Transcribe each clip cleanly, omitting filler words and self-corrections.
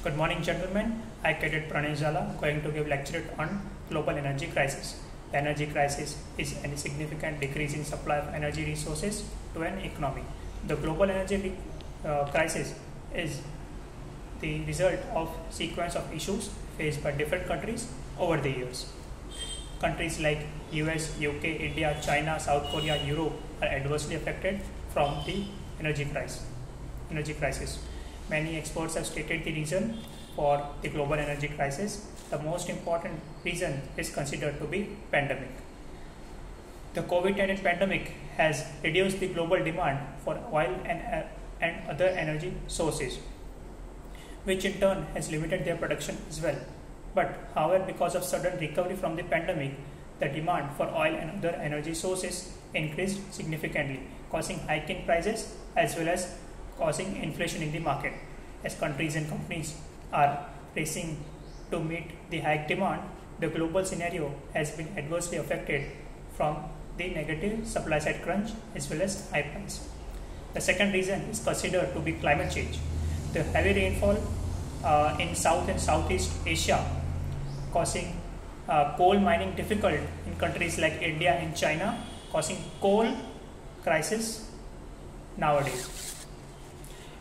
Good morning, gentlemen. I, Cadet Pranay Jala, going to give lecture on global energy crisis. The energy crisis is a significant decrease in supply of energy resources to an economy. The global energy crisis is the result of sequence of issues faced by different countries over the years. Countries like US, UK, India, China, South Korea, Europe are adversely affected from the energy crisis. Many experts have stated the reason for the global energy crisis. The most important reason is considered to be pandemic. The COVID-19 pandemic has reduced the global demand for oil and other energy sources, which in turn has limited their production as well. But however, because of sudden recovery from the pandemic, the demand for oil and other energy sources increased significantly, causing hike in prices as well as causing inflation in the market. As countries and companies are racing to meet the high demand, the global scenario has been adversely affected from the negative supply side crunch as well as high price. The second reason is considered to be climate change. The heavy rainfall in South and Southeast Asia causing coal mining difficult in countries like India and China, causing coal crisis nowadays.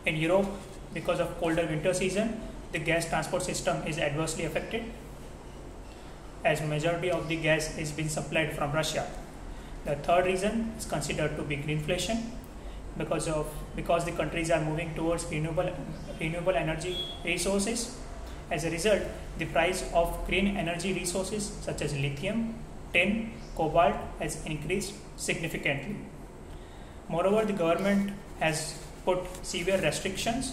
In Europe, because of colder winter season, the gas transport system is adversely affected as majority of the gas is being supplied from Russia. The third reason is considered to be greenflation because the countries are moving towards renewable energy resources. As a result, the price of green energy resources such as lithium, tin, cobalt has increased significantly. Moreover, the government has put severe restrictions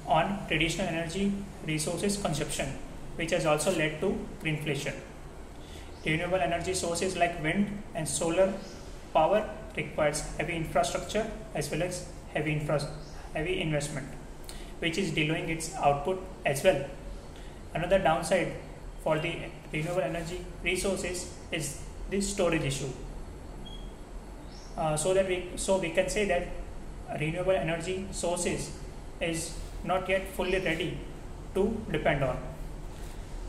on traditional energy resources consumption, which has also led to greenflation. Renewable energy sources like wind and solar power requires heavy infrastructure as well as heavy investment, which is delaying its output as well. Another downside for the renewable energy resources is the storage issue. So we can say that renewable energy sources is not yet fully ready to depend on.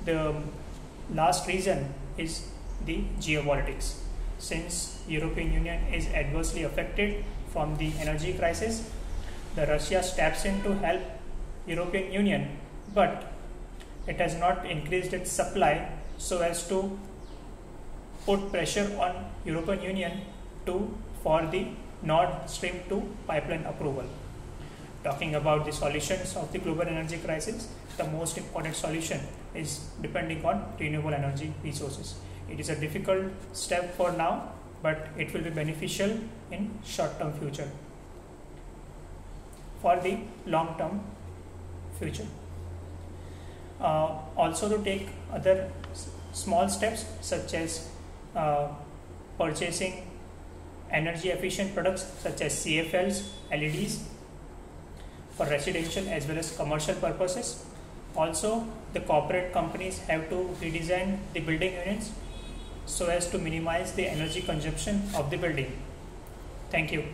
The last reason is the geopolitics. Since European Union is adversely affected from the energy crisis, the Russia steps in to help European Union, but it has not increased its supply so as to put pressure on European Union for the Nord Stream 2 pipeline approval. Talking about the solutions of the global energy crisis, the most important solution is depending on renewable energy resources. It is a difficult step for now, but it will be beneficial in short-term future for the long-term future. Also to take other small steps such as purchasing energy efficient products such as CFLs, LEDs for residential as well as commercial purposes. Also, the corporate companies have to redesign the building units so as to minimize the energy consumption of the building. Thank you.